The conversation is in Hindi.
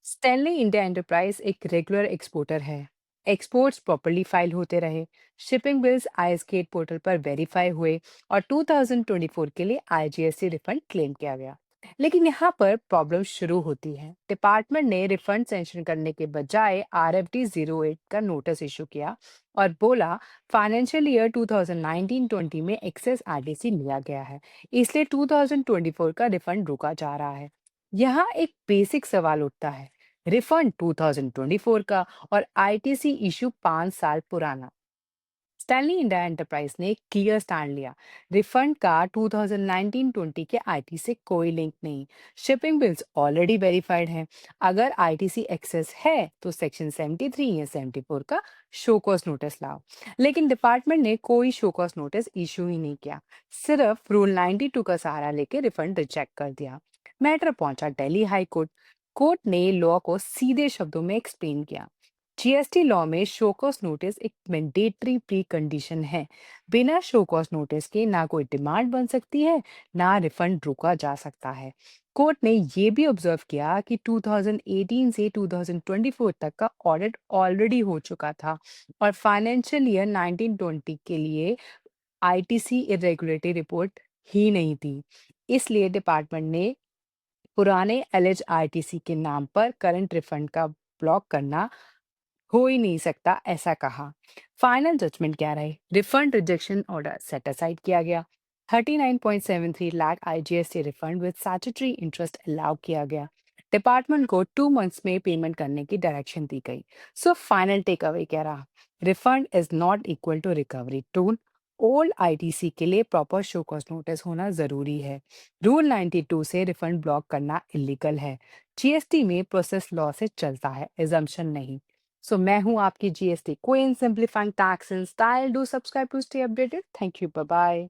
स्टैनली इंडिया एंटरप्राइज एक रेगुलर एक्सपोर्टर है। एक्सपोर्ट्स प्रॉपर्ली फाइल होते रहे, शिपिंग बिल्स आईएसगेट पोर्टल पर वेरीफाई हुए और 2024 के लिए आईजीएसटी रिफंड क्लेम किया गया। लेकिन यहाँ पर प्रॉब्लम शुरू होती है। डिपार्टमेंट ने रिफंड सेंशन करने के बजाय RFD 08 का नोटिस इशू किया और बोला फाइनेंशियल ईयर 2019-20 में एक्सेस आरटीसी लिया गया है, इसलिए 2024 का रिफंड रुका जा रहा है। यहाँ एक बेसिक सवाल उठता है, रिफंड 2024 का और आईटीसी इशू 5 साल पुराना। स्टैनली इंडिया एंटरप्राइज ने क्लियर स्टैंड लिया, रिफंड का 2019-20 के आईटी से कोई लिंक नहीं। शिपिंग बिल्स ऑलरेडी वेरीफाइड हैं। अगर आईटीसी एक्सेस है तो सेक्शन 73 या 74 का शो कॉज नोटिस लाओ। लेकिन डिपार्टमेंट ने कोई शो कॉज नोटिस इशू ही नहीं किया, सिर्फ रूल 92 का सहारा लेके रिफंड रिजेक्ट कर दिया। मैटर पहुंचा दिल्ली हाई कोर्ट। कोर्ट ने लॉ को सीधे शब्दों में एक्सप्लेन किया। जीएसटी लॉ में शो कॉज नोटिस एक मैंडेटरी प्री कंडीशन है। बिना शो कॉज नोटिस के ना कोई डिमांड बन सकती है, ना रिफंड रोका जा सकता है। कोर्ट ने ये भी ऑब्जर्व किया कि 2018 से 2024 तक का ऑडिट ऑलरेडी हो चुका था और फाइनेंशियल ईयर 1920 के लिए आईटीसी इरेगुलेटरी रिपोर्ट ही नहीं थी। इसलिए डिपार्टमेंट ने पुराने एलिज आईटीसी के नाम पर करंट रिफंड का ब्लॉक करना हो ही नहीं सकता, ऐसा कहा। फाइनल जजमेंट क्या रहे? Refund rejection order set aside किया गया। 39.73 lakh IGST refund with statutory interest allow किया गया। डिपार्टमेंट को 2 मंथ्स में पेमेंट करने की डायरेक्शन दी गई। सो फाइनल टेक अवे क्या रहा? Refund is not equal to recovery tool. Old ITC के लिए प्रॉपर शो कॉज नोटिस होना जरूरी है। रूल 92 से रिफंड ब्लॉक करना इलीगल है। जीएसटी में प्रोसेस लॉ से चलता है, एजम्पशन नहीं। So, मैं हूँ आपकी GST queen, simplifying tax in style. Do subscribe to stay updated. Thank you, bye bye.